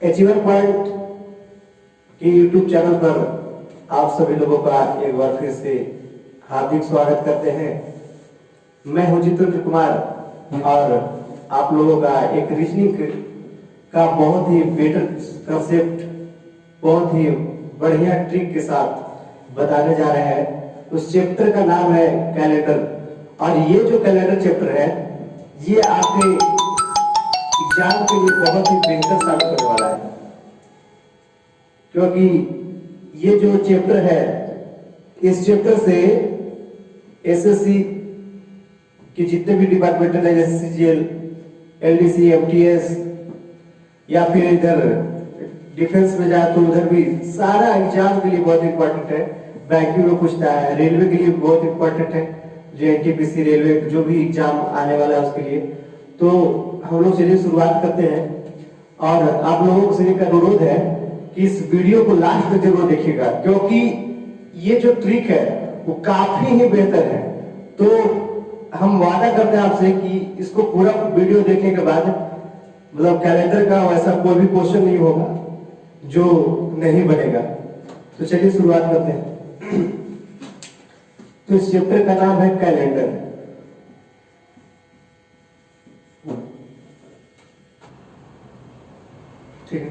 Achiever point के YouTube channel पर आप सभी लोगों का एक बार फिर से हार्दिक स्वागत करते हैं। मैं हूं जितेंद्र कुमार और आप लोगों का एक रीजनिंग का बहुत ही बेटर कंसेप्ट, बहुत ही बढ़िया ट्रिक के साथ बताने जा रहे हैं। उस चैप्टर का नाम है कैलेंडर, और ये जो कैलेंडर चैप्टर है ये आपके एग्जाम के लिए बहुत ही बेहतर साबित होने वाला है, क्योंकि ये जो चैप्टर है, इस चैप्टर से एसएससी के जितने भी डिपार्टमेंटल है जैसे सीजीएल, एलडीसी, एमटीएस या फिर इधर डिफेंस में जाए तो उधर भी सारा एग्जाम के लिए बहुत इंपॉर्टेंट है। बैंकिंग में पूछता है, रेलवे के लिए बहुत इंपॉर्टेंट है, जो एनटीपीसी रेलवे जो भी एग्जाम आने वाला है उसके लिए। तो हम लोग चलिए शुरुआत करते हैं, और आप लोगों से एक अनुरोध है कि इस वीडियो को लास्ट तक जरूर देखिएगा, क्योंकि ये जो ट्रिक है वो काफी ही बेहतर है। तो हम वादा करते हैं आपसे कि इसको पूरा वीडियो देखने के बाद मतलब कैलेंडर का वैसा कोई भी क्वेश्चन नहीं होगा जो नहीं बनेगा। तो चलिए शुरुआत करते हैं। तो इस चैप्टर का नाम है कैलेंडर। ठीक है,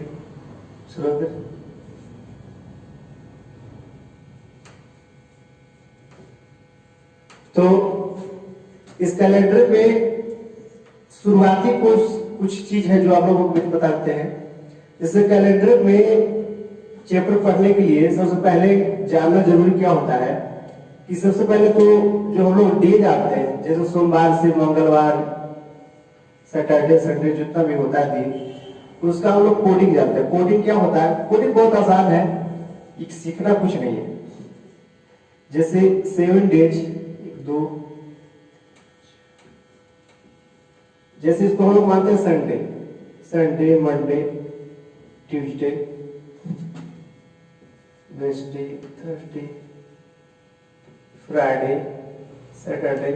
शुरू कर। तो इस कैलेंडर में शुरुआती कुछ चीज है जो आप लोगों को बताते हैं। जैसे कैलेंडर में चैप्टर पढ़ने के लिए सबसे पहले जानना जरूरी क्या होता है कि सबसे पहले तो जो हम लोग डे जानते हैं, जैसे सोमवार से मंगलवार, सैटरडे, संडे जितना भी होता है दिन, उसका हम लोग कोडिंग जानते हैं। कोडिंग क्या होता है? कोडिंग बहुत आसान है, सीखना कुछ नहीं है। जैसे 7 डेज, 1 2, जैसे इसको हम लोग मानते हैं Sunday, Sunday, Monday, Tuesday, Wednesday, Thursday, Friday, Saturday,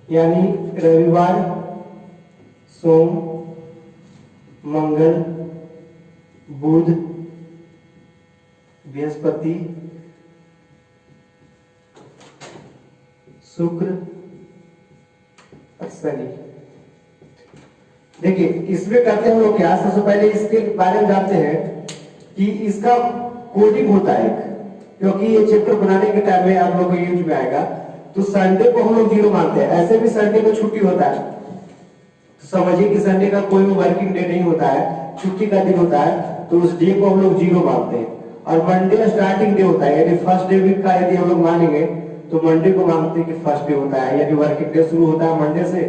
यानी रविवार, सोम, मंगल, बुध, बृहस्पति, शुक्र और शनि। देखिए इसमें करते हैं हम लोग क्या, सबसे पहले इसके बारे में जानते हैं कि इसका कोडिंग होता है, क्योंकि ये चैप्टर बनाने के टाइम में आप लोगों को यूज में आएगा। तो संडे को हम लोग 0 मानते हैं, ऐसे भी संडे को छुट्टी होता है, तो समझिए कि संडे का कोई भी वर्किंग डे नहीं होता है, छुट्टी का दिन होता है, तो उस डे को हम लोग 0 मानते हैं। और मंडे स्टार्टिंग डे होता है, यानी फर्स्ट डे वीक का यदि हम लोग मानेंगे तो मंडे को मानते हैं कि फर्स्ट डे होता है, यानी वर्किंग डे शुरू होता है मंडे से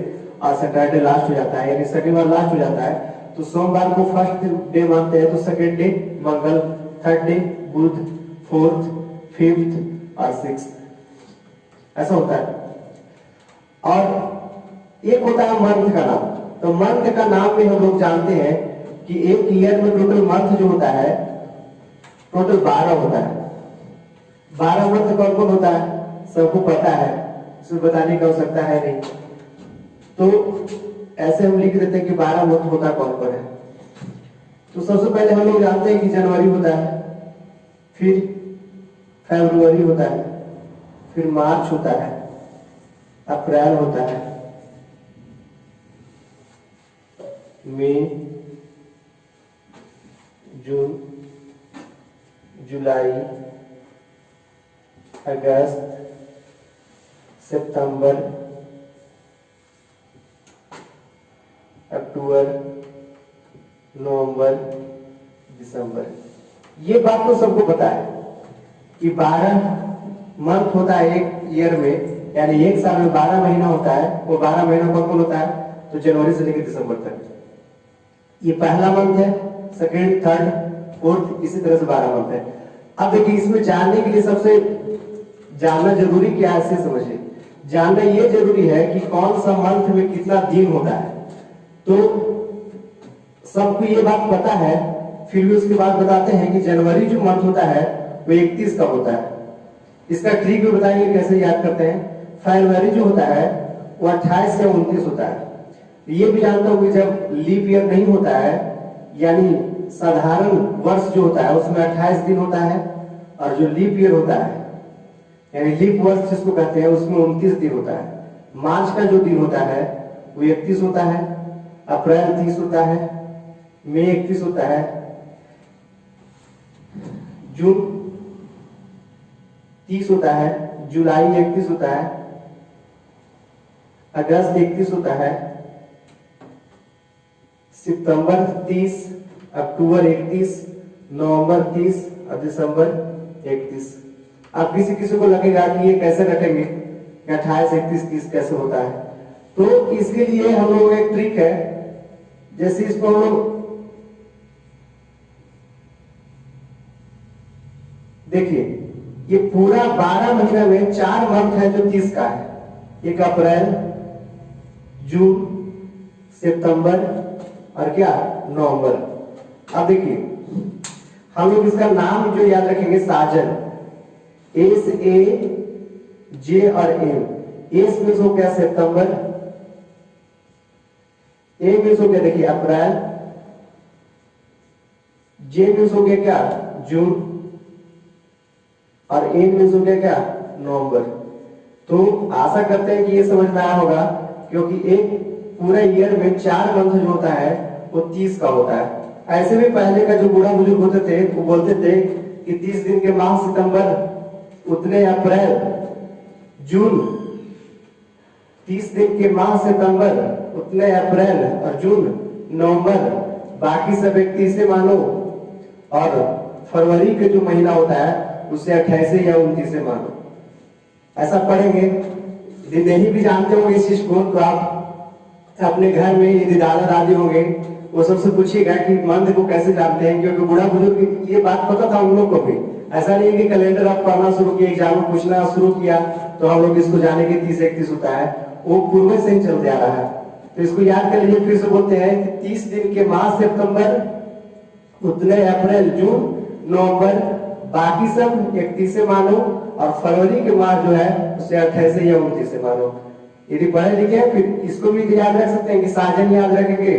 और सैटरडे लास्ट हो जाता है, यानी शनिवार लास्ट हो जाता है। तो सोमवार को फर्स्ट डे मानते हैं, तो सेकेंड डे मंगल, थर्ड डे बुध, फोर्थ, फिफ्थ और सिक्स्थ, ऐसा होता है। और एक होता है मंथ का नाम। तो मंथ का नाम में हम लोग जानते हैं कि एक ईयर में टोटल मंथ जो होता है टोटल 12 होता है। 12 मंथ कौन कौन होता है सबको पता है, इसमें बताने की आवश्यकता है नहीं। तो ऐसे हम लिख देते हैं कि 12 मंथ होता कौन कौन है। तो सबसे पहले हम लोग जानते हैं कि जनवरी होता है, फिर फरवरी होता है, फिर मार्च होता है, अप्रैल होता है, मई, जून, जुलाई, अगस्त, सितंबर, अक्टूबर, नवंबर, दिसंबर। ये बात तो सबको पता है कि 12 मंथ होता है एक ईयर में, यानी एक साल में 12 महीना होता है। वो 12 महीना कौन कौन होता है? तो जनवरी से लेकर दिसंबर तक। ये पहला मंथ है, सेकेंड, थर्ड, फोर्थ, इसी तरह से 12 मंथ है। अब देखिए इसमें जानने के लिए सबसे जानना जरूरी क्या है, ऐसे समझिए। जानना ये जरूरी है कि कौन सा मंथ में कितना दिन होता है। तो सबको ये बात पता है, फिर भी उसके बाद बताते हैं कि जनवरी जो मंथ होता है वो 31 का होता है। इसका ट्रिक भी बताएंगे कैसे याद करते हैं। फरवरी जो होता है वो 28 या 29 होता है। ये भी जानता हूं कि जब लीप ईयर नहीं होता है, यानी साधारण वर्ष जो होता है उसमें 28 दिन होता है, और जो लीप ईयर होता है यानी लीप वर्ष जिसको कहते हैं उसमें 29 दिन होता है। मार्च का जो दिन होता है वो 31 होता है, अप्रैल 30 होता है, मई 31 होता है, जून 30 होता है, जुलाई 31 होता है, अगस्त 31 होता है, सितंबर 30, अक्टूबर 31, नवंबर 30 और दिसंबर 31। अब किसी को लगेगा कि ये कैसे रटेंगे, 28, 31, 30 कैसे होता है, तो इसके लिए हम लोग एक ट्रिक है। जैसे इसको हम लोग देखिए, ये पूरा 12 महीना में 4 मंथ है जो 30 का है, एक अप्रैल, जून, सितंबर और क्या नवंबर। अब देखिए हम लोग इसका नाम जो याद रखेंगे साजन, SAJ और M। एस में हो गया सितंबर, ए में हो गया देखिए अप्रैल, जे में हो गया क्या जून और एन में हो गया क्या नवंबर। तो आशा करते हैं कि ये समझ में आया होगा, क्योंकि एक पूरे ईयर में 4 मंथ जो होता है वो 30 का होता है। ऐसे भी पहले का जो बूढ़ा बुजुर्ग होते थे वो बोलते थे कि 30 दिन के माह सितंबर, उतने अप्रैल, जून, 30 दिन के माह सितंबर, उतने अप्रैल और जून, नवंबर, बाकी सब 31 मानो, और फरवरी के जो महीना होता है उसे 28 या 29 मानो। ऐसा पढ़ेंगे। यदि नहीं भी जानते होंगे इस चीज को तो आप अपने घर में यदि दादा दादी होंगे वो सबसे पूछिएगा कि मंथ को कैसे जानते हैं, क्योंकि बूढ़ा बुजुर्ग ये बात पता था उन लोग को भी। ऐसा नहीं है कि कैलेंडर आप पढ़ना शुरू किया, एग्जाम में पूछना शुरू किया तो हम लोग इसको जाने के 30, 31 होता है, वो पूर्व से ही चलते आ रहा है। तो इसको याद कर लीजिए। फिर से बोलते हैं कि 30 दिन के माह सितंबर, उतने अप्रैल, जून, नवंबर, बाकी सब 31 से मानो, और फरवरी के माह जो है उसे 28 या 29 से मानो। यदि पढ़े लिखे फिर इसको भी याद रख सकते हैं कि साजन याद रखेंगे,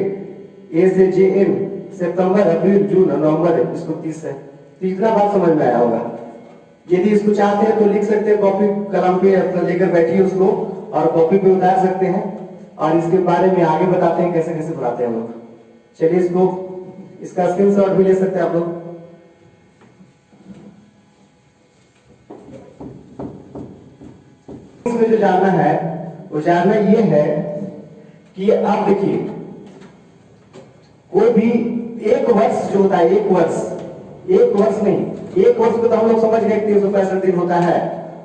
SAJN, सितंबर, अप्रैल, जून और नवंबर, इसको 30 है। तो इतना बात समझ में आया होगा। यदि इसको चाहते हैं तो लिख सकते हैं, कॉपी कलम पे अपना लेकर बैठिए उसको और कॉपी पे उतार सकते हैं, और इसके बारे में आगे बताते हैं कैसे कैसे बनाते हैं हम लोग। चलिए इसका स्क्रीनशॉट भी ले सकते हैं आप लोग। इसमें जो जानना है वो जानना ये है कि आप देखिए कोई भी एक वर्ष जो होता है, एक वर्ष नहीं, एक वर्ष को तो हम लोग समझ गए 365 दिन होता है,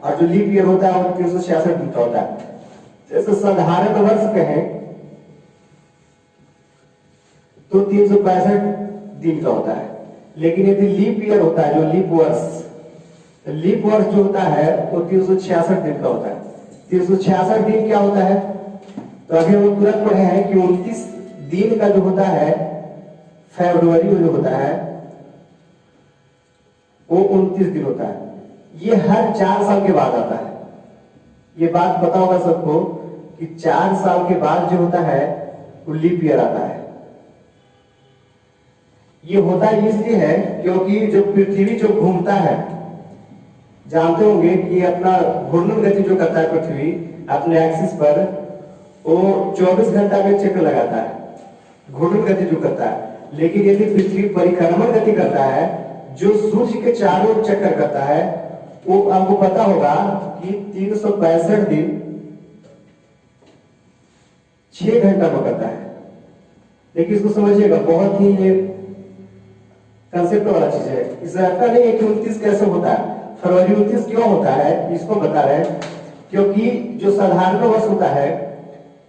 और जो लीप ईयर होता है वो 366 दिन का होता है। जैसे साधारण वर्ष कहें तो 365 दिन का होता है, लेकिन यदि लीप ईयर होता है, जो लीप वर्ष जो होता है वो 366 दिन का होता है। 366 दिन क्या होता है, तो अभी हम तुरंत पढ़े हैं कि 29 दिन का जो होता है फरवरी में जो होता है वो 29 दिन होता है। ये हर 4 साल के बाद आता है। ये बात पता होगा सबको कि 4 साल के बाद जो होता है वो लीप ईयर आता है। ये होता इसलिए है क्योंकि जो पृथ्वी जो घूमता है, जानते होंगे कि अपना घूर्णन गति जो करता है पृथ्वी अपने एक्सिस पर, वो 24 घंटा में चक्कर लगाता है, घूर्णन गति जो करता है। लेकिन यदि पृथ्वी परिक्रमण गति करता है, जो सूर्य के चारों ओर चक्कर करता है, वो आपको पता होगा कि 365 दिन 6 घंटा में करता है। लेकिन इसको समझिएगा, बहुत ही ये कंसेप्ट वाला चीज है। इसे ऐसा नहीं है कि 29 कैसे होता है, फरवरी 29 क्यों होता है इसको बता रहे हैं। क्योंकि जो साधारण वर्ष होता है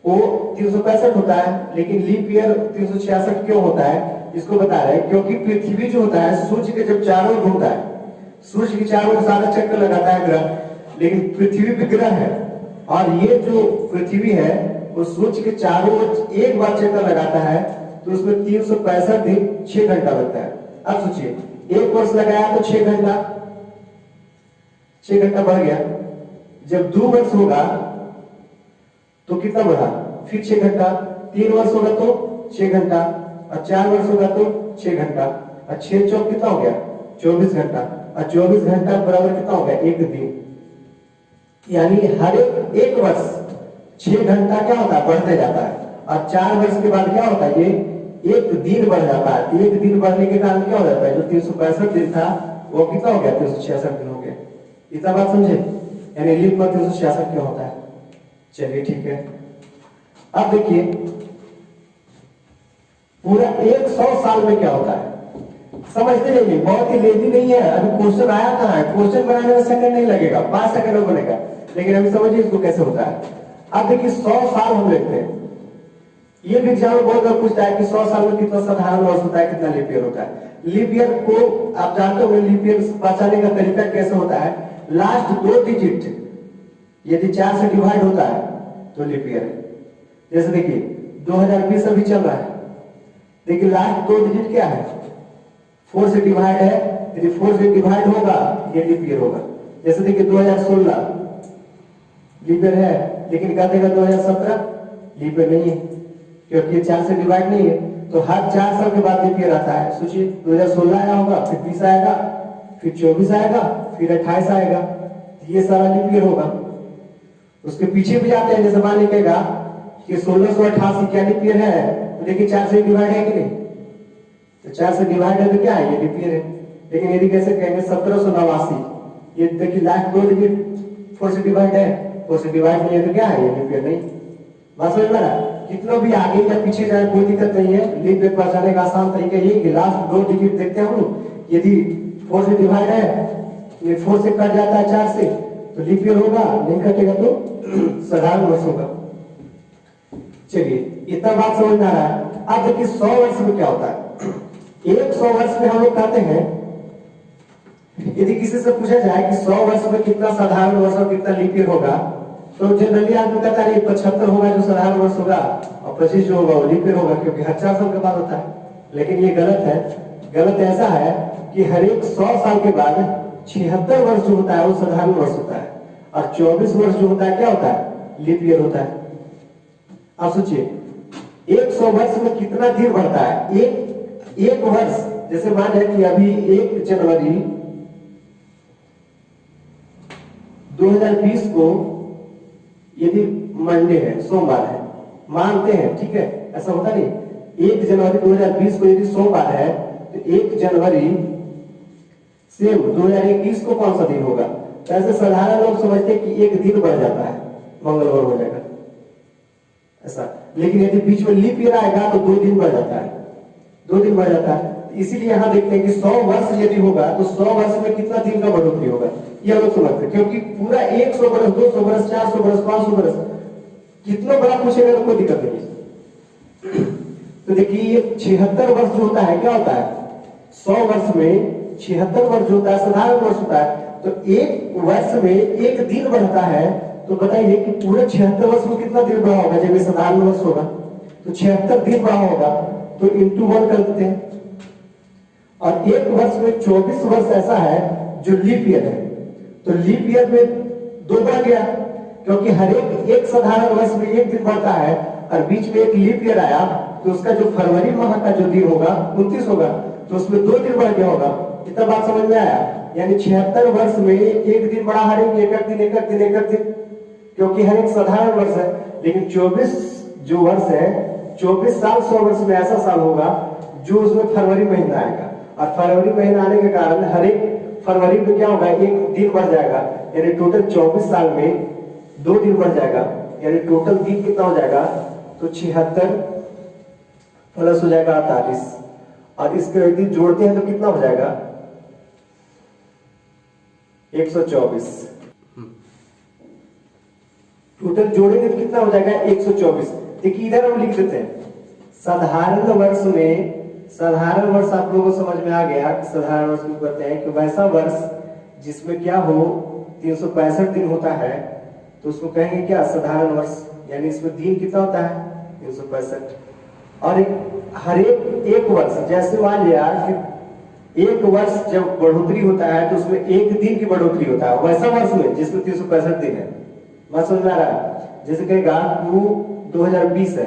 वो 365 होता है, लेकिन लीप ईयर 366 क्यों होता है इसको बता रहे हैं। क्योंकि पृथ्वी जो होता है सूर्य के जब चारों ओर घूमता है, सूर्य के चारों ओर सारा चक्कर लगाता है ग्रह, लेकिन पृथ्वी भी ग्रह है, और ये जो पृथ्वी है वो सूर्य के चारों ओर एक बार चक्कर लगाता है, तो उसमें 365 दिन 6 घंटा लगता है। अब सोचिए, एक वर्ष लगाया तो 6 घंटा, 6 घंटा बढ़ गया। जब 2 वर्ष होगा तो कितना बढ़ा, फिर 6 घंटा, 3 वर्ष होगा तो 6 घंटा, और 4 वर्ष होगा तो 6 घंटा। और 6 चौक कितना हो गया 24 घंटा, और 24 घंटा बराबर कितना हो गया एक दिन। यानी हर एक वर्ष 6 घंटा क्या होता है बढ़ते जाता है, और 4 वर्ष के बाद क्या होता है ये एक दिन बढ़ जाता है। एक दिन बढ़ने के कारण क्या हो जाता है, जो 365 दिन था वो कितना हो गया 366 दिन हो गया। इतना बात समझे, यानी लीप में 366 क्यों होता है। चलिए ठीक है, अब देखिए पूरा 100 साल में क्या होता है समझते जाइए, बहुत ही लेजी नहीं है। अभी क्वेश्चन आया कहाँ है, क्वेश्चन बनाने में सेकंड नहीं लगेगा, 5 सेकंड में बनेगा, लेकिन अभी समझिए इसको कैसे होता है। अब देखिए 100 साल हम लेते हैं, ये भी एग्जाम में बहुत बार पूछता है कि 100 साल में कितना साधारण वर्ष होता है, कितना लीप ईयर होता है। लीप ईयर को आप जानते हो लीप ईयर पहचानने का तरीका कैसे होता है, लास्ट 2 डिजिट यदि 4 से डिवाइड होता है तो लीप ईयर है। जैसे देखिए 2020 अभी चल रहा है, देखिए लास्ट 2 डिजिट क्या है 4 से डिवाइड है, यदि 4 से डिवाइड होगा ये लीप ईयर होगा। जैसे देखिए 2016 लीप ईयर है, लेकिन क्या देगा 2017 लीप ईयर नहीं है, क्योंकि 4 से डिवाइड नहीं है। तो हर 4 साल के बाद लीप ईयर आता है। सोचिए 2016 आया होगा, फिर 20 आएगा, फिर 24 आएगा, फिर 28 आएगा, तो ये सारा लीप ईयर होगा। उसके पीछे भी जाते हैं, जैसे मान लीजिएगा कि 1688 क्या लीप ईयर है, तो देखिए 4 से डिवाइड है कि नहीं, तो 4 से डिवाइड है तो क्या है ये लीप ईयर है। लेकिन यदि कैसे कहेंगे 1789, ये देखिए लास्ट 2 डिजिट 4 से डिवाइड है, 4 से डिवाइड नहीं है तो क्या है ये लीप ईयर नहीं। बात समझ में आ रहा, कितना भी आगे या पीछे जाए कोई दिक्कत नहीं है। लीप ईयर पहचानने का आसान तरीका ये कि लास्ट 2 डिजिट देखते हैं हम लोग, यदि 4 से डिवाइड है, ये 4 से कट जाता है 4 से तो लीप ईयर होगा, नहीं कटेगा तो साधारण वर्ष होगा। चलिए इतना बात समझ में आ रहा है। अब देखिए 100 वर्ष में क्या होता है, 100 वर्ष में हम लोग कहते हैं, यदि किसी से पूछा जाए कि 100 वर्ष में कितना साधारण वर्ष और कितना लीप ईयर होगा, तो जनरली आदमी कहता है 75 होगा जो साधारण वर्ष होगा, और 25 जो होगा वो लीप ईयर होगा, क्योंकि हर 4 साल के बाद होता है। लेकिन ये गलत है। गलत ऐसा है कि हर एक 100 साल के बाद 76 वर्ष जो होता है वो साधारण वर्ष होता है, और 24 वर्ष जो होता है क्या होता है लीप ईयर होता है। आप सोचिए 100 वर्ष में कितना दिन बढ़ता है, एक वर्ष। जैसे मान लें कि अभी 1 जनवरी 2020 को यदि मंडे है, सोमवार है, मानते हैं ठीक है, ऐसा होता नहीं। 1 जनवरी 2020 को यदि सोमवार है तो 1 जनवरी से 2021 को कौन सा दिन होगा। तो ऐसे साधारण लोग समझते हैं कि एक दिन बढ़ जाता है, मंगलवार हो जाएगा ऐसा। लेकिन यदि बीच में लीप ईयर आएगा तो 2 दिन बढ़ जाता है, 2 दिन बढ़ जाता है। इसीलिए यहां देखते हैं कि 100 वर्ष यदि होगा तो 100 वर्ष में कितना दिन का बढ़ोतरी होगा, ये हम लोग समझते हैं। क्योंकि पूरा 100 वर्ष 200 वर्ष 400 वर्ष 500 वर्ष कितना बड़ा पूछेगा तो कोई दिक्कत नहीं। तो देखिए ये 76 वर्ष जो होता है क्या होता है, 100 वर्ष में 76 वर्ष जो होता है साधारण वर्ष होता है। तो एक वर्ष में एक दिन बढ़ता है, तो बताइए कि पूरे 76 वर्ष में कितना दिन बढ़ा होगा। जब ये साधारण वर्ष होगा तो 76 दिन बढ़ा होगा, तो इंटू 1 कर देते हैं। और एक वर्ष में 24 वर्ष ऐसा है जो लीप ईयर है, तो लीप ईयर में 2 बढ़ गया, क्योंकि हर एक साधारण वर्ष में एक दिन बढ़ता है, और बीच में एक लीप ईयर आया तो उसका जो फरवरी माह का जो दिन होगा 29 होगा, तो उसमें 2 दिन बढ़ गया होगा। इतना बात समझ में आया। यानी 76 वर्ष में एक दिन बढ़ा, हर एक दिन एक दिन, क्योंकि हर एक साधारण वर्ष है। लेकिन 24 जो वर्ष है, 24 साल 100 वर्ष में ऐसा साल होगा जो उसमें फरवरी महीना आएगा, और फरवरी महीना आने के कारण हर एक फरवरी में क्या होगा एक दिन बढ़ जाएगा। यानी टोटल 24 साल में 2 दिन बढ़ जाएगा, यानी टोटल दिन कितना हो जाएगा, तो 76 प्लस हो जाएगा 48, और इसके यदि जोड़ते हैं तो कितना हो जाएगा 124। टोटल जोड़ेंगे तो कितना हो जाएगा 124। देखिए इधर हम लिख देते हैं साधारण वर्ष में, साधारण वर्ष आप लोगों को समझ में आ गया कि साधारण वर्ष क्यों कहते हैं, कि वैसा वर्ष जिसमें क्या हो 365 दिन होता है, तो उसको कहेंगे क्या साधारण वर्ष। यानी इसमें दिन कितना होता है 365, और हर एक वर्ष, जैसे मान लिया कि एक वर्ष जब बढ़ोतरी होता है तो उसमें एक दिन की बढ़ोतरी होता है, वैसा वर्ष में जिसमें 365 दिन है। बात समझ में आ रहा है। जैसे कहेगा 2020 है,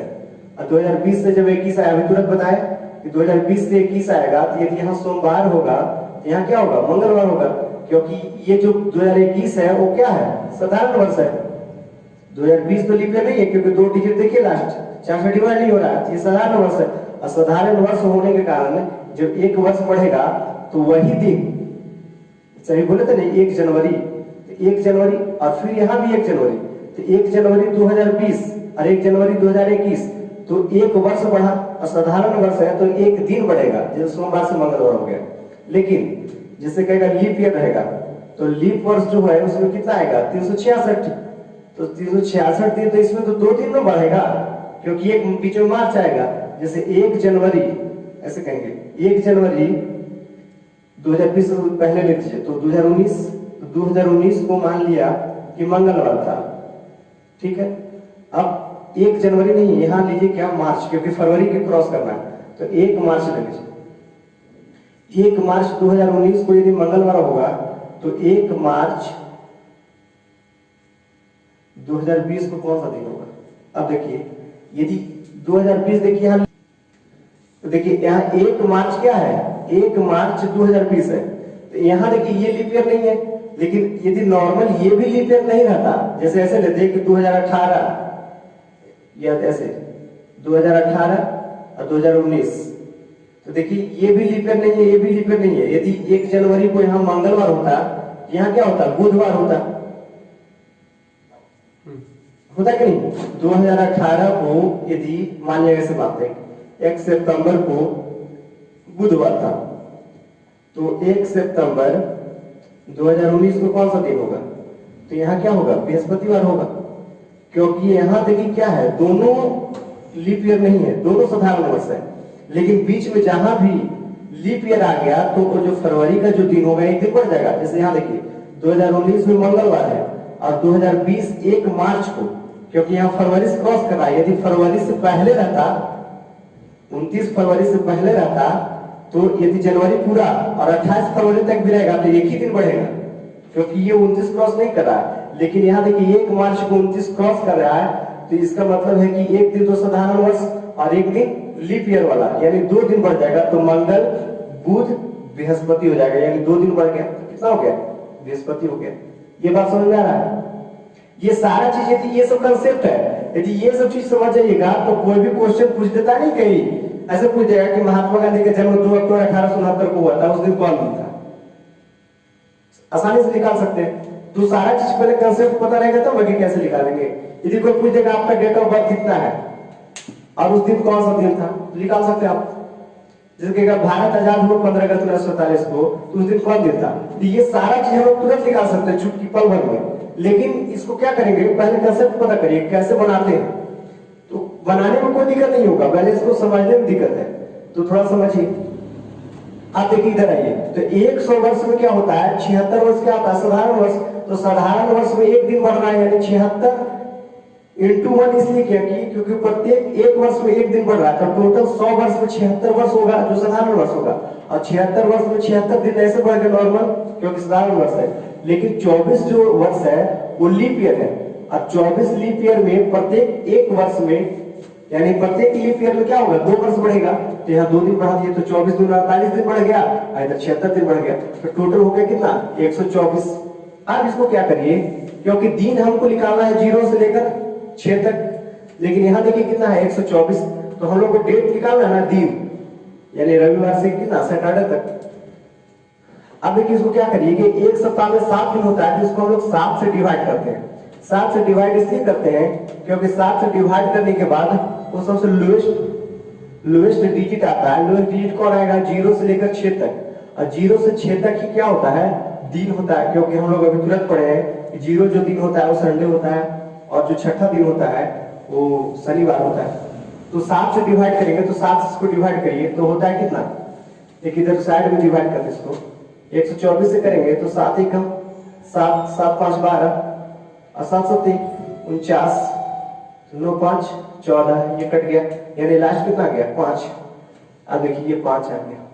और 2020 से जब 21 आया, अभी तुरंत बताए कि 2020 से 21 आएगा, तो यदि यहाँ सोमवार होगा तो यहाँ क्या होगा, मंगलवार होगा, क्योंकि ये जो 2021 है वो क्या है, साधारण वर्ष है। 2020 तो लीप ईयर नहीं है, क्योंकि 2 डिजिट देखिए लास्ट 4 से डिवाइड नहीं हो रहा है, ये साधारण वर्ष है। और साधारण वर्ष होने के कारण जब एक वर्ष बढ़ेगा तो वही दिन, सही बोले थे ना, 1 जनवरी, तो 1 जनवरी और फिर यहाँ भी 1 जनवरी, तो 1 जनवरी 2020 और 1 जनवरी 2021, तो एक वर्ष बढ़ा। और साधारण वर्ष है तो एक दिन बढ़ेगा, जैसे सोमवार से मंगलवार हो गया। लेकिन जैसे कहेगा लीप ईयर रहेगा, तो लीप वर्ष जो है उसमें कितना आएगा, 366, तो 366 दिन, तो इसमें तो 2 दिन में बढ़ेगा, क्योंकि एक बीच में मार्च आएगा। जैसे 1 जनवरी, ऐसे कहेंगे 1 जनवरी 2020 पहले लिख दीजिए, तो 2019 को मान लिया कि मंगलवार था, ठीक है। अब 1 जनवरी नहीं, यहां लीजिए क्या, मार्च, क्योंकि फरवरी के क्रॉस करना है, तो 1 मार्च ले लीजिए। 1 मार्च 2019 को यदि मंगलवार होगा तो 1 मार्च 2020 को कौन सा दिन होगा। अब देखिए यदि 2020 देखिए यहाँ, तो देखिए यहाँ 1 मार्च क्या है, 1 मार्च 2020 है, तो यहाँ देखिए ये लीप ईयर नहीं है। लेकिन यदि नॉर्मल ये भी लीप ईयर नहीं रहता, जैसे ऐसे लेते हैं कि 2018 या ऐसे 2018 और 2019, तो देखिए ये भी लीप ईयर नहीं है, ये भी लीप ईयर नहीं है। यदि 1 जनवरी को यहाँ मंगलवार होता, यहाँ क्या होता, बुधवार होता कि नहीं। 2018 को यदि मान लिया ऐसे बात है, 1 सितंबर को बुधवार था, तो 1 सितंबर 2019 को कौन सा दिन होगा, तो यहाँ क्या होगा, बृहस्पतिवार होगा। क्योंकि यहाँ देखिए क्या है, दोनों लीप ईयर नहीं है, दोनों साधारण वर्ष है। लेकिन बीच में जहां भी लीप ईयर आ गया तो वो जो फरवरी का जो दिन होगा एक दिन बढ़ जाएगा। जैसे यहाँ देखिए 2019 में मंगलवार है और 2020 1 मार्च को, क्योंकि यहाँ फरवरी से क्रॉस कर रहा है। यदि फरवरी से पहले रहता, 29 फरवरी से पहले रहता, तो यदि जनवरी पूरा और 28 फरवरी तक भी रहेगा तो एक ही दिन बढ़ेगा, क्योंकि ये 29 क्रॉस नहीं कर रहा है। लेकिन यहाँ देखिए 1 मार्च को 29 क्रॉस कर रहा है, तो इसका मतलब है कि एक दिन तो साधारण वर्ष और एक दिन लीप ईयर वाला, यानी 2 दिन बढ़ जाएगा। तो मंगल, बुध, बृहस्पति हो जाएगा, यानी 2 दिन बढ़ गया, कितना हो गया, बृहस्पति हो गया। ये बात समझ में आ रहा है। ये सारा चीज यदि ये सब कंसेप्ट है, यदि ये सब चीज समझ जाइएगा तो कोई भी क्वेश्चन पूछ देता नहीं, कहीं ऐसे पूछ जाएगा कि महात्मा गांधी का जन्म 2 अक्टूबर 1869 को हुआ था, उस दिन कौन दिन था, आसानी से निकाल सकते हैं। तो सारा चीज पहले कंसेप्ट पता रहेगा तो बाकी कैसे निकालेंगे। यदि कोई पूछ देगा आपका डेट ऑफ बर्थ कितना है और उस दिन कौन सा दिन था, निकाल सकते हैं आप। जैसे कहेगा भारत आजाद हुआ 15 अगस्त 1947 को, तो उस दिन कौन दिन था। तो ये सारा चीज हम लोग तुरंत निकाल सकते हैं चुटकी पल भर में। लेकिन इसको क्या करेंगे, पहले कंसेप्ट पता करिए कैसे बनाते हैं। तो बनाने में कोई दिक्कत नहीं होगा, पहले इसको समझने में दिक्कत है, तो थोड़ा समझिए। आप देखिए इधर आइए, तो 100 वर्ष में क्या होता है, 76 वर्ष क्या होता है, साधारण वर्ष। तो साधारण वर्ष में एक दिन बढ़ रहा है, यानी 76 इंटू 1 इसलिए किया कि क्योंकि प्रत्येक एक वर्ष में एक दिन बढ़ रहा है, तो टोटल 100 वर्ष में 76 वर्ष होगा, जो साधारण वर्ष होगा। और 76 वर्ष में 76 दिन ऐसे बढ़ गए नॉर्मल, क्योंकि साधारण वर्ष है। लेकिन 24 जो वर्ष है वो लीप ईयर है, और 24 लीप ईयर में प्रत्येक एक वर्ष में, यानी प्रत्येक लीप ईयर में क्या होगा, 2 वर्ष बढ़ेगा। तो यहाँ 2 दिन बढ़ा दिए, तो 24 दूनी 48 दिन बढ़ गया, इधर 76 दिन बढ़ गया, तो टोटल हो गया कितना, 124। अब इसको क्या करिए, क्योंकि दिन हमको निकालना है 0 से लेकर 6 तक, लेकिन यहाँ देखिए कितना है 124, तो हम लोग को डेट निकालना है ना, दिन, यानी रविवार से कितना, सैटरडे तक। अब देखिए इसको क्या करिए कि एक सप्ताह में 7 दिन होता है, तो इसको हम लोग 7 से डिवाइड करते हैं। 7 से डिवाइड इसलिए करते हैं क्योंकि 7 से डिवाइड करने के बाद वो सबसे लोएस्ट डिजिट आता है। लोएस्ट डिजिट कौन आएगा, 0 से लेकर 6 तक, और 0 से 6 तक ही क्या होता है, दिन होता है। क्योंकि हम लोग अभी तुरंत पढ़े हैं कि 0 जो दिन होता है वो संडे होता है, और जो छठा दिन होता है वो शनिवार होता है। तो 7 से डिवाइड करेंगे, तो 7 से इसको डिवाइड करिए तो होता है कितना, एक इधर साइड में डिवाइड करते इसको 124 से करेंगे तो 7 एकम 7, 7 5 12, और 7 7 49, 9 5 14, ये कट गया, यानी लास्ट कितना गया, 5। अब देखिए ये 5 आ गया।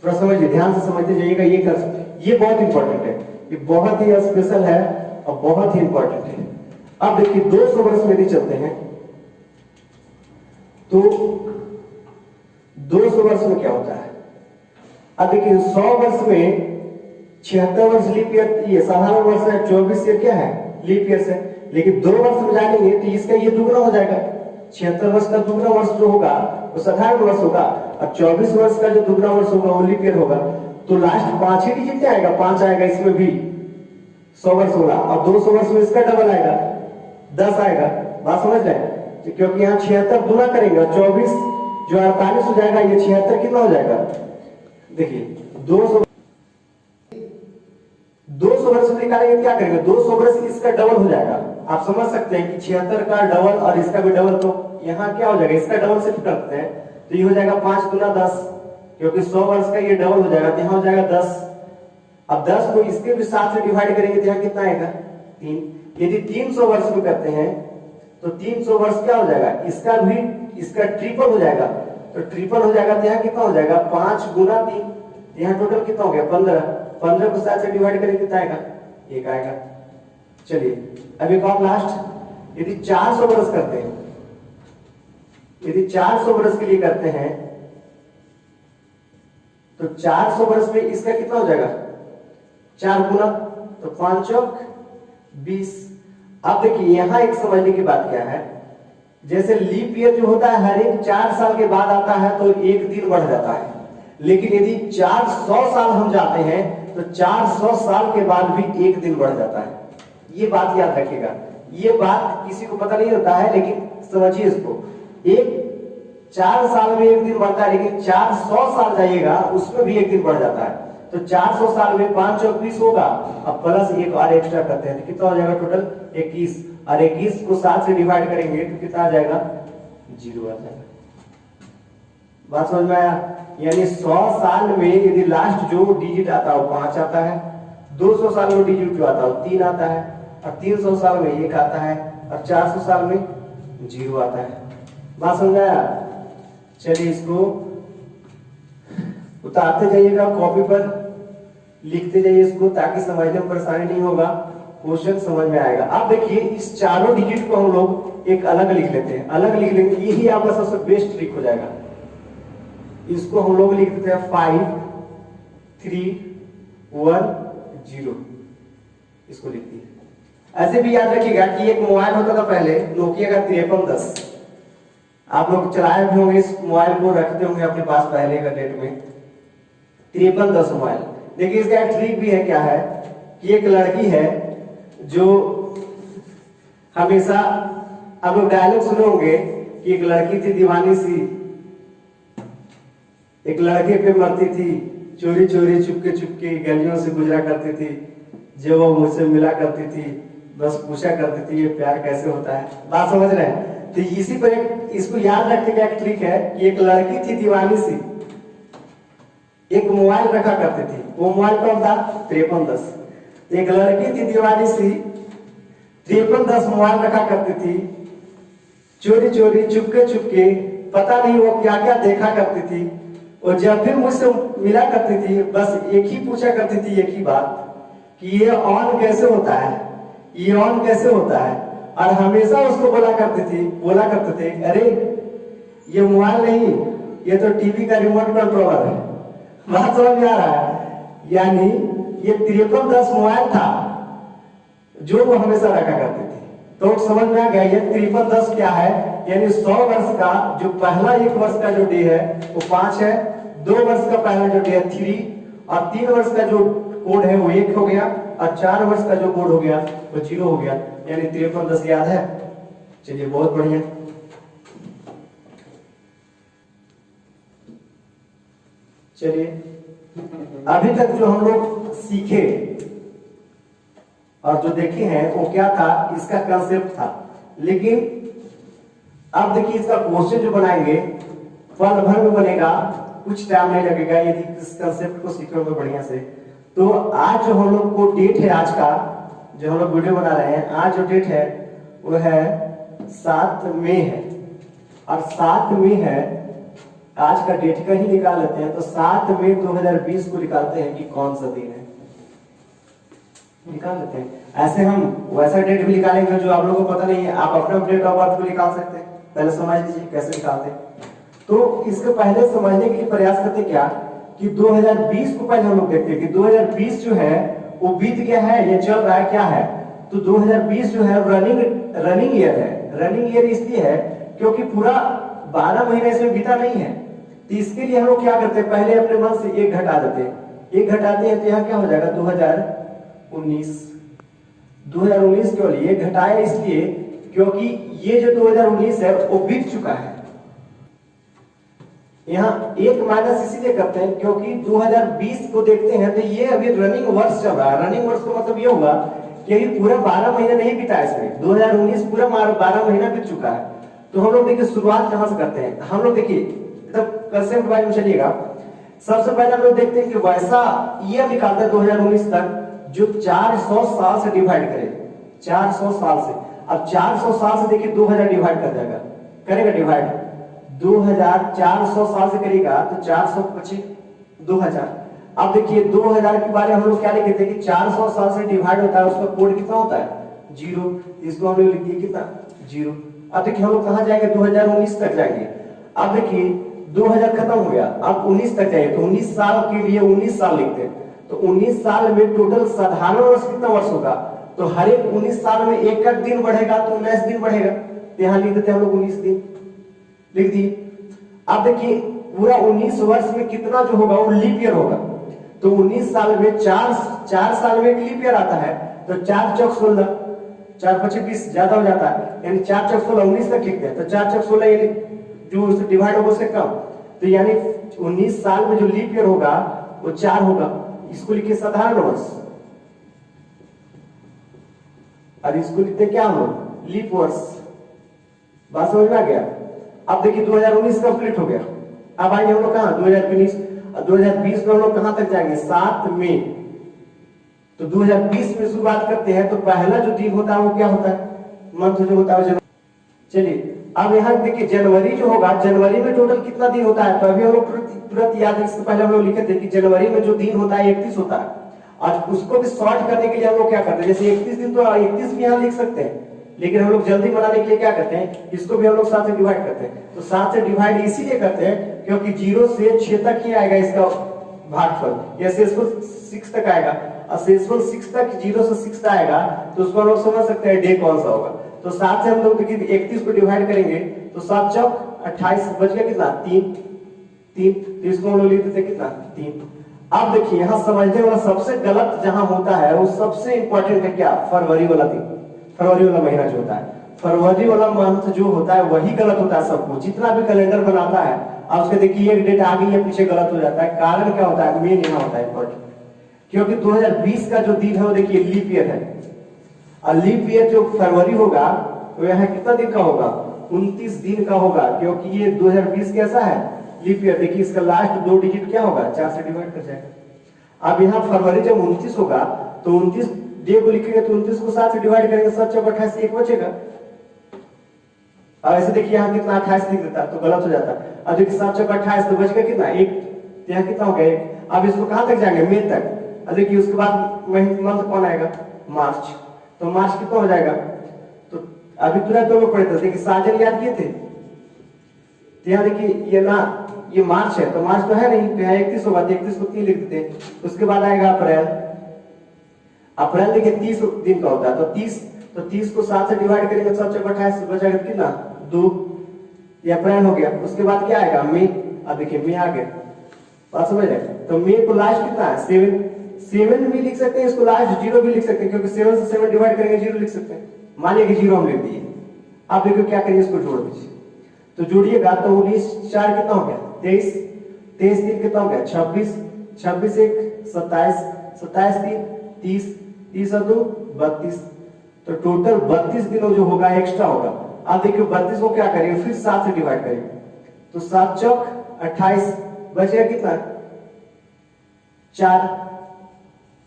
थोड़ा समझिए, ध्यान से समझते जाइएगा। ये कर, ये बहुत इंपॉर्टेंट है, ये बहुत ही स्पेशल है और बहुत ही इंपॉर्टेंट है। अब देखिए 200 वर्ष में यदि चलते हैं तो 200 वर्ष में क्या होता है। अब देखिए 100 वर्ष में 76 वर्ष लीप ईयर, ये साधारण वर्ष है, 24 ईयर क्या है लीप ईयर से, लेकिन 2 वर्ष में जाएंगे तो इसका ये दुगना हो जाएगा। 76 वर्ष का दुगना वर्ष जो होगा वो साधारण वर्ष होगा, और 24 वर्ष का जो दुगना वर्ष होगा वो लीप ईयर होगा। तो लास्ट 5 ही डिजिट आएगा, 5 आएगा, इसमें भी 100 वर्ष होगा, और 200 वर्ष में इसका डबल आएगा, 10 आएगा। बात समझ रहे हैं, क्योंकि यहाँ 76 गुना करेंगे, 24 जो 48 हो जाएगा, ये 76 कितना हो जाएगा। देखिए 200 वर्ष में निकालेंगे, क्या करेंगे, 200 वर्ष इसका डबल हो जाएगा। आप समझ सकते हैं कि 76 का डबल और इसका भी डबल, तो यहाँ क्या हो जाएगा, इसका डबल सिर्फ करते हैं तो ये हो जाएगा 5 गुना 10, क्योंकि 100 वर्ष का ये डबल हो जाएगा, तो यहाँ हो जाएगा 10। अब 10 को इसके भी 7 से डिवाइड करेंगे तो यहाँ कितना आएगा, 3। यदि 300 वर्ष में करते हैं तो 300 वर्ष क्या हो जाएगा, इसका भी इसका ट्रिपल हो जाएगा, तो ट्रिपल हो जाएगा तो यहाँ कितना हो जाएगा, 5 गुना 3, यहाँ टोटल कितना हो गया 15। 15 को 7 से डिवाइड करेंगे कितना आएगा, 1 आएगा। चलिए अब एक और लास्ट, यदि 400 वर्ष करते हैं, यदि 400 वर्ष के लिए करते हैं तो 400 वर्ष में इसका कितना हो जाएगा, 4 गुना, तो 5 चौक 20। अब देखिए यहां एक समझने की बात क्या है, जैसे लीप ईयर जो होता है हर एक 4 साल के बाद आता है तो 1 दिन बढ़ जाता है, लेकिन यदि 400 साल हम जाते हैं तो 400 साल के बाद भी 1 दिन बढ़ जाता है। ये बात याद रखिएगा, ये बात किसी को पता नहीं होता है, लेकिन समझिए इसको, एक 4 साल में 1 दिन बढ़ता है, लेकिन 400 साल जाइएगा उसमें भी 1 दिन बढ़ जाता है। तो 400 साल में 5 चौक 20 होगा, अब प्लस 1 और एक्स्ट्रा करते हैं तो कितना हो जाएगा टोटल 21, और 21 को 7 से डिवाइड करेंगे तो कितना आ जाएगा, 0 आ जाएगा। बात समझ में आया, यानी 100 साल में यदि लास्ट जो डिजिट आता है वो 5 आता है, 200 साल में डिजिट जो आता है वो 3 आता है, और 300 साल में 1 आता है, और 400 साल में 0 आता है। बात समझ आया। चलिए इसको उतारते जाइएगा, कॉपी पर लिखते जाइए इसको, ताकि समझने में परेशानी नहीं होगा, क्वेश्चन समझ में आएगा। अब देखिए इस चारों डिजिट को हम लोग एक अलग लिख लेते हैं, अलग लिख लेंगे, यही आपका सबसे बेस्ट ट्रिक हो जाएगा। इसको हम लोग लिख देते हैं 5 3 1 0, इसको लिख दिए। ऐसे भी याद रखिएगा कि एक मोबाइल होता था पहले नोकिया का 5310, आप लोग चलाए भी होंगे, इस मोबाइल को रखते होंगे अपने पास पहले का डेट में, 5310 मोबाइल। देखिए इसका एक ट्रिक भी है, क्या है कि एक लड़की है जो हमेशा, आप लोग डायलॉग सुने होंगे कि एक लड़की थी दीवानी सी, एक लड़के पे मरती थी, चोरी चोरी चुपके चुपके गलियों से गुजरा करती थी, जब वो मुझसे मिला करती थी बस पूछा करती थी ये प्यार कैसे होता है। बात समझ रहे हैं, तो इसी पर इसको याद रखने का एक ट्रिक है कि एक लड़की थी दीवानी सी, एक मोबाइल रखा करती थी, वो मोबाइल कौन था, 5310। एक लड़की थी दीवानी सी, 5310 मोबाइल रखा करती थी, चोरी चोरी चुपके चुपके, पता नहीं वो क्या क्या देखा करती थी, और जब भी मुझसे मिला करती थी बस एक ही पूछा करती थी, एक ही बात कि ये ऑन कैसे होता है, ये ऑन कैसे होता है, और हमेशा उसको बोला करते थे अरे ये मोबाइल नहीं, ये तो टीवी का रिमोट कंट्रोलर है। बात समझ में आ रहा है, यानी ये 5310 मोबाइल था जो वो हमेशा रखा करती थी। तो समझ में आ गया ये 5310 क्या है, यानी 100 वर्ष का जो पहला 1 वर्ष का जो डे है वो 5 है, 2 वर्ष का पहला जो डे है 3, और 3 वर्ष का जो कोड है वो 1 हो गया, और 4 वर्ष का जो कोड हो गया वो 0 हो गया, यानी 5310 याद है। चलिए बहुत बढ़िया। चलिए अभी तक जो हम लोग सीखे और जो देखे हैं वो क्या था, इसका कंसेप्ट था, लेकिन अब देखिए इसका क्वेश्चन जो बनाएंगे पल भर में बनेगा, कुछ टाइम नहीं लगेगा यदि इस कंसेप्ट को सीखोगे बढ़िया से। तो आज जो हम लोग को डेट है, आज का जो हम लोग वीडियो बना रहे हैं, आज जो डेट है वो है 7 मई है, और 7 मई है, आज का डेट का ही निकाल लेते हैं, तो 7 मई 2020 को निकालते हैं कि कौन सा दिन है, निकाल लेते हैं। ऐसे हम वैसा डेट भी निकालेंगे जो आप लोगों को पता नहीं है, आप अपने डेट ऑफ बर्थ को निकाल सकते हैं, पहले समझ लीजिए कैसे निकालते हैं। तो इसके पहले समझने के लिए प्रयास करते क्या कि 2020 को पहले हम लोग देखते हैं कि 2020 जो है वो बीत गया है या चल रहा है क्या है। तो 2020 जो है रनिंग ईयर है। रनिंग ईयर इसलिए है क्योंकि पूरा 12 महीने इसमें बीता नहीं है। तो इसके लिए हम लोग क्या करते हैं, पहले अपने मन से एक घटा देते हैं, एक घटाते हैं तो यहाँ क्या हो जाएगा 2019 के लिए घटाया इसलिए क्योंकि ये जो 2019 है वो बीत चुका है। यहाँ एक माइनस इसीलिए करते हैं क्योंकि 2020 को देखते हैं तो ये अभी रनिंग वर्ष चल रहा है। रनिंग वर्ष का मतलब ये हुआ कि अभी पूरा 12 महीना नहीं बीता इसमें, 2019 पूरा 12 महीना बीत चुका है। तो हम लोग देखिए शुरुआत कहां से करते हैं, हम लोग देखिए तब कंसेप्ट वाइज में चलिएगा। सबसे पहले हम लोग देखते हैं कि वैसा ईयर निकालते हैं 2019 तक जो 400 साल से डिवाइड करे, 400 साल से। अब 400 साल से देखिए 2000 डिवाइड कर जाएगा, करेगा डिवाइड 2400 साल से करेगा तो 400 पची 2000। अब देखिए 2000 के बारे में हम लोग क्या लिखते थे कि 400 साल से डिवाइड होता है, उसका कोड कितना होता है 0, इसको हम लोग लिख दिए कितना 0। अब देखिए हम लोग कहां जाएंगे 2019 तक जाएंगे। अब देखिए 2000 खत्म हो गया, अब 19 तक जाएंगे तो 19 साल के लिए 19 साल लिखते हैं। तो 19 साल में टोटल साधारण वर्ष कितना वर्ष होगा, तो हर एक 19 साल में एक एक दिन बढ़ेगा तो 19 दिन बढ़ेगा। तो यहाँ लिख देते हैं हम लोग 19 दिन लिख दिए। अब देखिए पूरा 19 वर्ष में कितना जो होगा वो लीप ईयर होगा। तो 19 साल में 4 साल में एक लीप ईयर आता है, तो 4 चौक 16, 4 25 20 ज्यादा हो जाता है, यानी 4 चौक 16 19 तक लिखते हैं। तो 4 चौक 16 यानी जो उससे डिवाइड होगा उससे कम, तो यानी 19 साल में जो लीप ईयर होगा वो 4 होगा। इसको लिखिए साधारण वर्ष, और इसको लिखते क्या हम लोग लीप वर्ष। बात समझ में आ गया। अब देखिए 2019 कंप्लीट हो गया, अब आइए हम लोग कहां 2019 और 2020 में हम लोग कहां तक जाएंगे 7 मई। तो 2020 में शुरुआत करते हैं तो पहला जो दिन होता है वो क्या होता है, मंथ जो होता है जनवरी। चलिए अब यहाँ देखिए जनवरी जो होगा, जनवरी में टोटल कितना दिन होता है, तो अभी हम लोग तुरंत याद है, इससे पहले हम लोग लिखे थे कि जनवरी में जो दिन होता है 31 होता है। आज उसको भी सॉर्ट करने के लिए हम लोग क्या करते हैं, जैसे 31 दिन तो 31 भी यहाँ लिख सकते हैं, लेकिन हम लोग जल्दी बनाने के लिए क्या करते हैं, इसको भी हम लोग 7 से डिवाइड करते हैं। तो 7 से डिवाइड इसीलिए करते हैं क्योंकि 0 से 6 तक ही आएगा इसका भागफल, या शेषफल 6 तक आएगा, और शेषफल 6 तक 0 से 6 आएगा, तो उसको हम लोग समझ सकते हैं डे कौन सा होगा। तो 7 से हम लोग देखिए 31 को डिवाइड करेंगे तो 7 चौक 28 बच गया कितना 3, तो इसको हम लोग लिख देते कितना 3। अब देखिए यहाँ समझने वाला सबसे गलत जहां होता है वो सबसे इंपॉर्टेंट है क्या, फरवरी वाला दिन, फरवरी वाला महीना जो होता है, फरवरी वाला मंथ जो होता है वही गलत होता है सबको, जितना भी कैलेंडर बनाता है। अब उसके देखिए एक डेट आगे या पीछे गलत हो जाता है, कारण क्या होता है, मेन यहाँ होता है इंपॉर्टेंट, क्योंकि 2020 का जो दिन है वो देखिए लीप ईयर है, और लीप ईयर जो फरवरी होगा तो यहाँ कितना दिन का होगा 29 दिन का होगा, क्योंकि ये 2020 कैसा है लीप ईयर। देखिए इसका लास्ट 2 डिजिट क्या होगा 4 से डिवाइड कर जाएगा। अब यहाँ फरवरी जब 29 होगा तो 29 डे को लिखेंगे तो 29 को 7 से डिवाइड करेंगे, 7 चौक 28 एक बचेगा। अब ऐसे देखिए यहाँ कितना 28 लिख देता तो गलत हो जाता। अब देखिए 7 चौक 28 तो बचेगा कितना 1, तो यहाँ कितना हो गया 1। अब इसको कहां तक जाएंगे मई तक। अब देखिए उसके बाद मंथ कौन आएगा मार्च, तो मार्च कितना हो जाएगा, तो अभी तुरंत तो लोग पढ़े थे, देखिए साजन याद किए थे, तो यहाँ देखिए ये ना ये मार्च है, तो मार्च तो है नहीं, तो यहाँ 31 होगा, 31 को 3 लिख देते हैं। उसके बाद आएगा अप्रैल, अप्रैल देखिए 30 दिन का होता है, तो 30 को 7 से डिवाइड करेंगे 7 चौक 28 बचेगा कितना 2, ये अप्रैल हो गया। उसके बाद क्या आएगा मई, अब देखिए मई आ गया, बात समझ रहे। तो मई को लास्ट कितना है 7 भी लिख सकते हैं, इसको लास्ट 0 भी लिख सकते हैं, क्योंकि 7 से 7 डिवाइड करेंगे 0 लिख सकते हैं। मानिए कि 0 हम लिख दिए, आप देखो क्या करिए इसको जोड़ दीजिए, तो जोड़िएगा तो 19 4 कितना हो गया 23, 23 3 कितना हो गया 26, 26 1 27, 27 3 30, 30 और 2 32, तो टोटल 32 दिनों जो होगा एक्स्ट्रा होगा। अब देखिए 32 को क्या करेंगे फिर 7 से डिवाइड करेंगे, तो 7 चौक 28 बचेगा कितना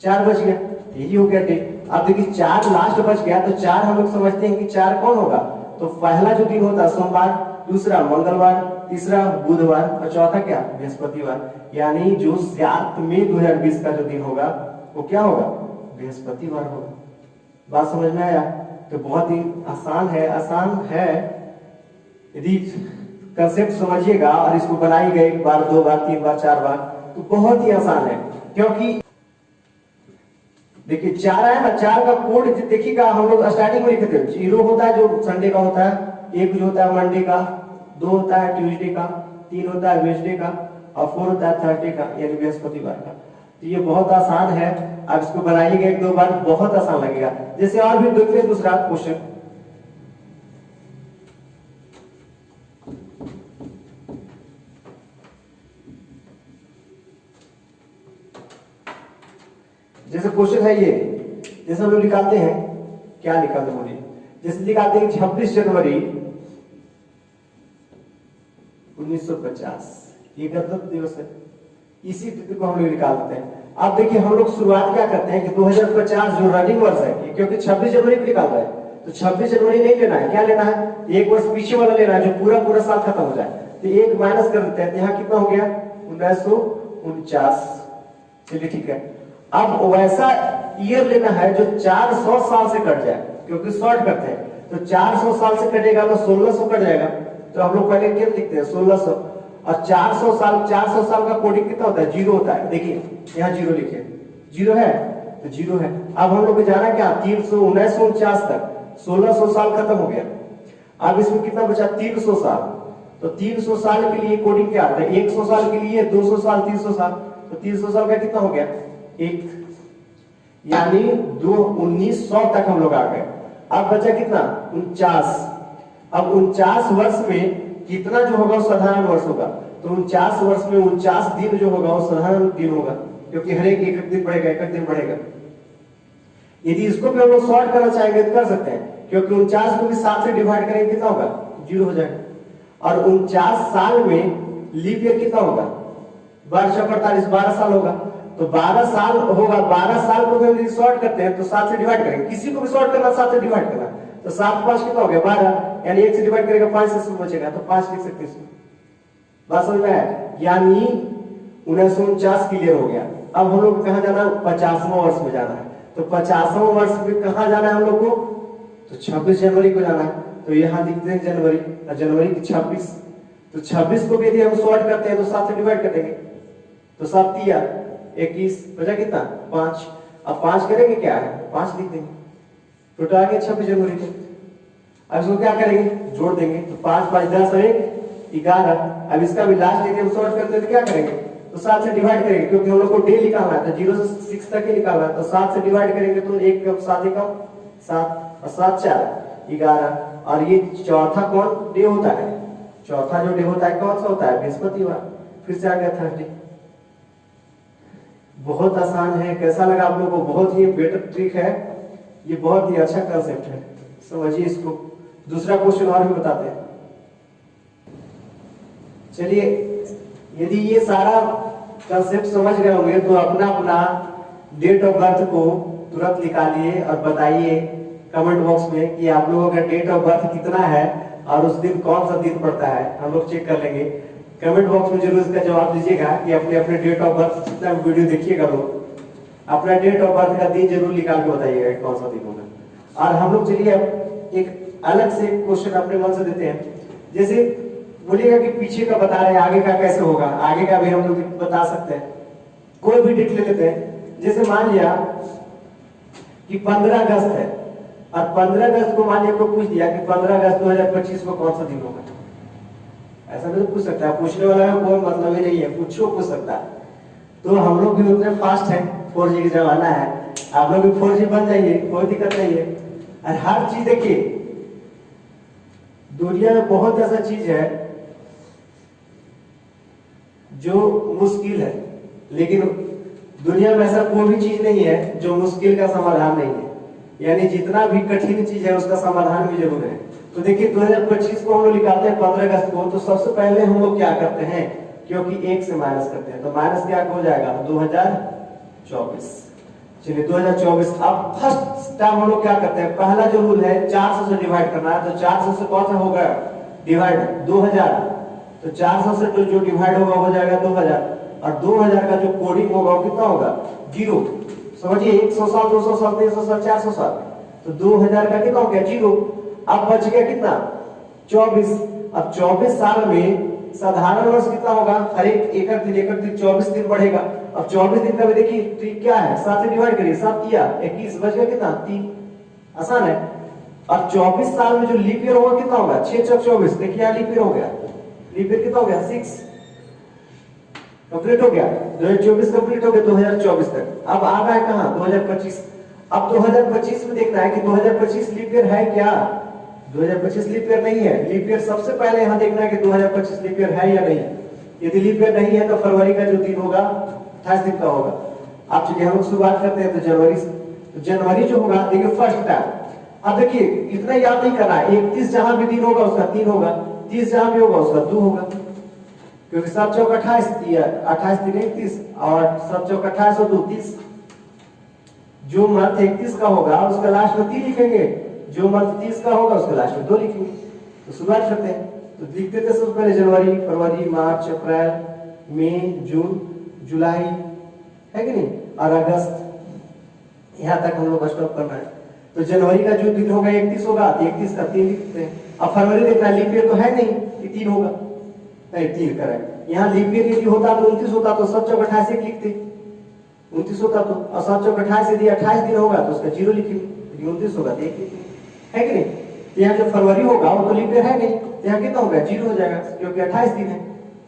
4 बच गया, यही हो गया डे। अब देखिए 4 लास्ट बच गया, तो 4 हम लोग समझते हैं कि 4 कौन होगा, तो पहला जो दिन होता है सोमवार, दूसरा मंगलवार, तीसरा बुधवार, और चौथा क्या बृहस्पतिवार। यानी जो 7 मई 2020 का जो दिन होगा वो क्या होगा बृहस्पतिवार होगा। बात समझ में आया। तो बहुत ही आसान है, यदि कंसेप्ट समझिएगा और इसको बनाइएगा एक बार, दो बार, तीन बार, चार बार, तो बहुत ही आसान है। क्योंकि देखिए 4 है ना, 4 का कोड देखिएगा, हम लोग स्टार्टिंग में लिखते हैं 0 होता है जो संडे का होता है, 1 जो होता है मंडे का, 2 होता है ट्यूसडे का, 3 होता है वेडनेसडे का, और 4 होता है थर्सडे का यानी बृहस्पतिवार का। तो ये बहुत आसान है, आप इसको बनाइएगा एक दो बार, बहुत आसान लगेगा। जैसे और भी देखते हैं दूसरा क्वेश्चन, जैसे क्वेश्चन है ये, जैसे हम लोग निकालते हैं, क्या निकालते हैं, जैसे निकालते हैं 26 जनवरी 1950, ये गणतंत्र दिवस है, इसी तिथि को हम लोग निकाल देते हैं। अब देखिए हम लोग शुरुआत क्या करते हैं कि 2050 जो रनिंग वर्ष है, क्योंकि 26 जनवरी को निकाल रहा है, तो 26 जनवरी नहीं लेना है, क्या लेना है, एक वर्ष पीछे वाला लेना है जो पूरा पूरा साल खत्म हो जाए। तो एक माइनस कर देते हैं, तो यहाँ कितना हो गया 1949। चलिए ठीक है, अब वैसा ईयर लेना है जो 400 साल से कट जाए, क्योंकि शॉर्ट करते हैं, तो 400 साल से कटेगा तो 1600 कट जाएगा, तो हम लोग पहले क्या लिखते हैं 1600, और 400 साल का कोडिंग कितना होता है, 0 होता है। देखिए यहाँ 0 लिखे, 0 है तो 0 है। अब हम लोग को जाना क्या 1949 तक, 1600 साल खत्म हो गया। अब इसमें कितना बचा 300 साल, तो 300 साल के लिए कोडिंग क्या आता है, 100 साल के लिए 200 साल, 300 साल, तो 300 साल का कितना हो गया 1, यानी 1900 तक हम लोग आ गए। अब बचा कितना 49। अब 49 वर्ष में कितना जो होगा वो साधारण वर्ष होगा, तो 49 वर्ष में 49 दिन जो होगा वो साधारण दिन होगा, क्योंकि हर एक एक दिन बढ़ेगा, एक दिन बढ़ेगा। यदि इसको भी हम लोग शॉर्ट करना चाहेंगे तो कर सकते हैं, क्योंकि 49 को भी 7 से डिवाइड करेंगे कितना होगा 0 हो जाएगा। और 49 साल में लीप ईयर कितना होगा 12 12 साल होगा, तो 12 साल होगा। 12 साल को भी यदि शॉर्ट करते हैं तो 7 से डिवाइड करेंगे, किसी को भी शॉर्ट करना 7 से डिवाइड करना, तो 7 5 कितना हो गया 12, यानी 1 से डिवाइड करेगा 5 से बचेगा, तो 5 लिख सकते हैं। बात समझ में आया, यानी 1949 क्लियर हो गया। अब हम लोग कहाँ जाना, 50वां वर्ष में जाना है, तो 50वां वर्ष में कहाँ जाना है हम लोग को, तो 26 जनवरी को जाना है। तो यहाँ लिखते हैं जनवरी, जनवरी की 26, तो 26 को भी यदि हम शॉर्ट करते हैं तो 7 से डिवाइड कर देंगे, तो 7 तिया 21, बचा कितना 5। अब 5 करेंगे क्या है 5 लिख देंगे, टोटल आ गया 26 जनवरी को। अब इसको क्या करेंगे जोड़ देंगे, तो 5 5 10 और 1 11। अब इसका भी लास्ट यदि हम शॉर्ट करते हैं तो क्या करेंगे, तो 7 से डिवाइड करेंगे, क्योंकि हम लोग को डे निकालना है, तो 0 से 6 तक ही निकालना है, तो 7 से डिवाइड करेंगे तो 1 कम 7 1 7 और 7 4 11। और ये चौथा कौन डे होता है, चौथा जो डे होता है कौन सा होता है बृहस्पतिवार। फिर से आ गया थर्सडे। बहुत आसान है, कैसा लगा आप लोगों को, बहुत ही बेटर ट्रिक है, ये बहुत ही अच्छा कंसेप्ट है, समझिए इसको। दूसरा क्वेश्चन और भी बताते हैं। चलिए, यदि ये सारा कंसेप्ट समझ गए होंगे तो अपना अपना डेट ऑफ बर्थ को तुरंत निकालिए और बताइए कमेंट बॉक्स में कि आप लोगों का डेट ऑफ बर्थ कितना है और उस दिन कौन सा दिन पड़ता है, हम लोग चेक कर लेंगे। कमेंट बॉक्स में जरूर इसका जवाब दीजिएगा कि अपने अपने डेट ऑफ बर्थ, जितना वीडियो देखिएगा लोग अपना डेट ऑफ बर्थ का दिन जरूर निकाल के बताइएगा कौन सा दिन होगा। और हम लोग चलिए अब एक अलग से क्वेश्चन अपने मन से देते हैं। जैसे बोलिएगा कि पीछे का बता रहे हैं, आगे का कैसे होगा, आगे का भी हम लोग बता सकते हैं। कोई भी डेट ले लेते हैं, जैसे मान लिया कि 15 अगस्त है और 15 अगस्त को मान लिया को पूछ दिया कि 15 अगस्त 2025 को कौन सा दिन होगा। ऐसा नहीं पूछ सकता, पूछने वाला का कोई मतलब ही नहीं है, कुछ पूछ सकता है। तो हम लोग भी उतने फास्ट है, 4G का जमाना है, आप लोग भी 4G बन जाइए, कोई दिक्कत नहीं है। और हर चीज देखिए, दुनिया में बहुत ऐसा चीज है जो मुश्किल है, लेकिन दुनिया में ऐसा कोई भी चीज नहीं है जो मुश्किल का समाधान नहीं है। यानी जितना भी कठिन चीज है उसका समाधान भी जरूर है। तो देखिए 2025 को हम लोग निकालते हैं 15 अगस्त को, तो सबसे पहले हम लोग क्या करते हैं, क्योंकि 1 से माइनस करते हैं, तो माइनस क्या हो जाएगा 2024। चलिए 2024। अब फर्स्ट टाइम हम लोग क्या करते हैं, पहला जो रूल है 400 से डिवाइड करना है, तो 400 से कौन सा होगा डिवाइड 2000, तो 400 से तो जो डिवाइड होगा हो जाएगा 2000, और 2000 का जो कोडिंग होगा वो कितना होगा 0। समझिए 100 साल 200 साल 300 साल 400 साल, तो 2000 का कितना हो गया 0। अब बच गया कितना 24। अब 24 साल में साधारण वर्ष कितना होगा, हर एक एकड़ दिन 24 दिन बढ़ेगा। अब 24 दिन का भी देखिए तो क्या है, 7 से डिवाइड करिए, 7 या 21 बच गया कितना 3, आसान है। और 24 साल में जो लीप ईयर होगा कितना होगा, 6 चौक 24, देखिए यहाँ लीप ईयर हो गया, लीप ईयर कितना हो गया 6, कंप्लीट हो गया 2024 कंप्लीट हो गया 2024 तक। अब आ रहा है कहाँ 2025। अब 2025 में देखना है कि 2025 लीप ईयर है क्या, 2025 लीप ईयर नहीं है। लीप ईयर सबसे पहले यहाँ देखना है कि 2025 लीप ईयर है या नहीं। यदि लीप ईयर नहीं है तो फरवरी का जो दिन होगा 28 दिन का होगा। आप चलिए हम लोग शुरुआत करते हैं तो जनवरी जो होगा देखिए फर्स्ट टाइम। अब देखिए इतना याद नहीं करना है, 31 जहां भी दिन होगा उसका 3 होगा, 30 जहां भी होगा उसका 2 होगा, क्योंकि 7 चौक 28, 28 दिन 31 और 7 चौक 28 और 2 30। जो मंथ 31 का होगा उसका लास्ट में 3 लिखेंगे, जो मंथ 30 का होगा उसका लास्ट में 2 लिखेंगे। तो शुरुआत करते हैं, तो लिखते थे सबसे पहले जनवरी, फरवरी, मार्च, अप्रैल, मई, जून, जुलाई, है कि नहीं, और अगस्त, यहाँ तक हम लोग का स्टॉप करना है। तो जनवरी का जो दिन होगा 31 होगा, 31 का 3 लिखते हैं। अब फरवरी देखना, लीप ईयर तो है नहीं कि 3 होगा, नहीं 3 करेक्ट। यहाँ लीप ईयर यदि होता तो 29 होता तो 7 चौक 28 एक लिखते, 29 होता तो, और 7 चौक 28 यदि 28 दिन होगा तो उसका 0 लिखेंगे, 29 होगा तो 1 लिखेंगे, है कि नहीं। तो यहाँ जो फरवरी होगा वो तो लीप ईयर है नहीं, तो यहाँ कितना होगा 0 हो जाएगा, क्योंकि 28 दिन है,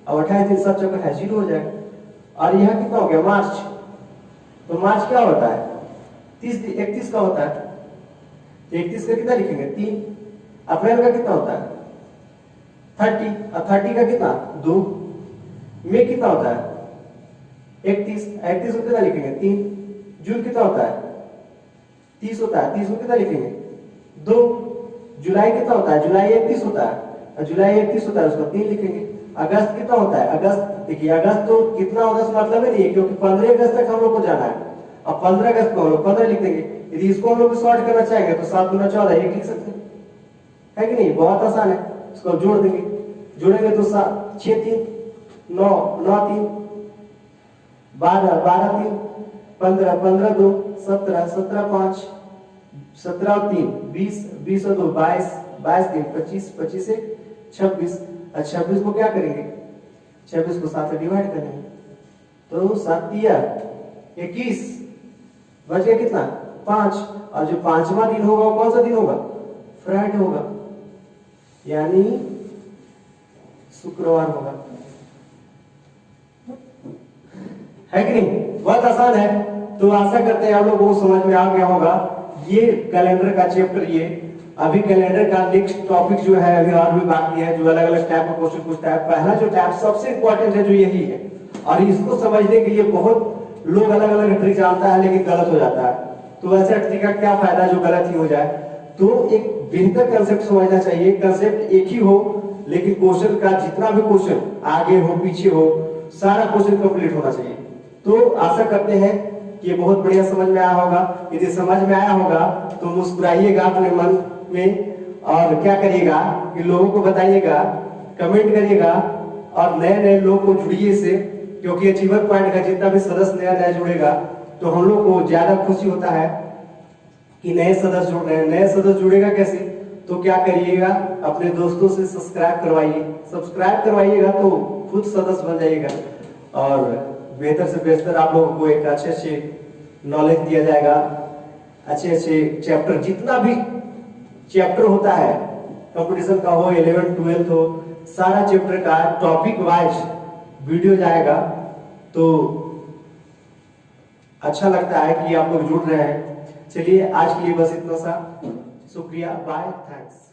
और 28 दिन 7 चौक 28 0 हो जाएगा। और यहाँ कितना हो गया मार्च, तो मार्च क्या होता है 31 का होता है, 31 का कितना लिखेंगे 3। अप्रैल का कितना होता है 30, और 30 का कितना 2। मई कितना होता है 31, 31 को कितना लिखेंगे 3। जून कितना होता है 30 होता है, 30 को कितना लिखेंगे 2। जुलाई कितना होता है, जुलाई 31 होता है, और जुलाई 31 होता है उसको 3 लिखेंगे। अगस्त कितना होता है, अगस्त देखिए अगस्त तो कितना होगा इसका मतलब है नहीं, क्योंकि 15 अगस्त तक हम लोग को जाना है, अब 15 अगस्त को हम लोग 15 लिख देंगे। यदि इसको हम लोग शॉर्ट करना चाहेंगे तो 7 गुना 14 1 लिख सकते हैं, है कि नहीं, बहुत आसान है। इसको जोड़ देंगे, जोड़ेंगे तो 6 3 9 9 3 12 12 3 15 15 2 17 17 5 17 और 3 20 20 और 2 22 22 3 25 25 1 26, और 26 को क्या करेंगे 26 को 7 से डिवाइड करेंगे, तो 7 या 21 बच गया कितना 5। और जो 5वां दिन होगा कौन सा दिन होगा, फ्राइडे होगा, यानी शुक्रवार होगा, है कि नहीं, बहुत आसान है। तो आशा करते हैं आप लोगों को समझ में आ गया होगा ये कैलेंडर का चैप्टर। ये अभी कैलेंडर का नेक्स्ट टॉपिक जो है अभी और भी बाकी है, जो अलग अलग टाइप का क्वेश्चन पूछता है। पहला जो टाइप सबसे इंपॉर्टेंट है जो यही है, और इसको समझने के लिए बहुत लोग अलग अलग ट्रिक जानता है लेकिन गलत हो जाता है। तो ऐसा ट्रिक का क्या फायदा जो गलत ही हो जाए। तो एक बेहतर कंसेप्ट समझना चाहिए, कंसेप्ट एक ही हो लेकिन क्वेश्चन का जितना भी क्वेश्चन आगे हो पीछे हो सारा क्वेश्चन कंप्लीट होना चाहिए। तो आशा करते हैं कि ये बहुत बढ़िया समझ में आया होगा। यदि समझ में आया होगा तो मुस्कुराइएगा अपने मन में, और क्या करिएगा कि लोगों को बताइएगा, कमेंट करिएगा, और नए नए लोग को जुड़िए से, क्योंकि अचीवर पॉइंट का जितना भी सदस्य नया नया जुड़ेगा तो हम लोग को ज्यादा खुशी होता है कि नए सदस्य जुड़ रहे हैं। नए सदस्य जुड़ेगा कैसे, तो क्या करिएगा अपने दोस्तों से सब्सक्राइब करवाइए, सब्सक्राइब करवाइएगा तो खुद सदस्य बन जाइएगा, और बेहतर से बेहतर आप लोगों को एक अच्छे नॉलेज दिया जाएगा। अच्छे चैप्टर, जितना भी चैप्टर होता है कंपटीशन का हो 11th 12th हो, सारा चैप्टर का टॉपिक वाइज वीडियो जाएगा। तो अच्छा लगता है कि आप लोग जुड़ रहे हैं। चलिए आज के लिए बस इतना सा, शुक्रिया, बाय, थैंक्स।